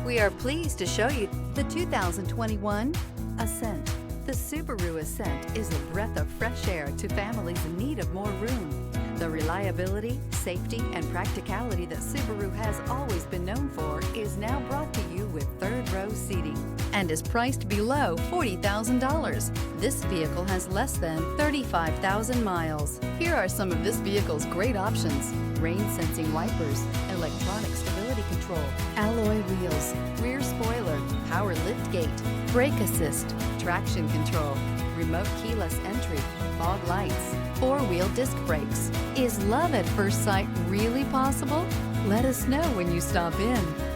We are pleased to show you the 2021 Ascent. The Subaru Ascent is a breath of fresh air to families in need of more room. The reliability, safety, and practicality that Subaru has always been known for is now brought to you with third-row seating and is priced below $40,000. This vehicle has less than 35,000 miles. Here are some of this vehicle's great options: rain-sensing wipers, electronic stability control, alloy wheels, rear spoiler, power liftgate, brake assist, traction control, remote keyless entry, fog lights, four-wheel disc brakes. Is love at first sight really possible? Let us know when you stop in.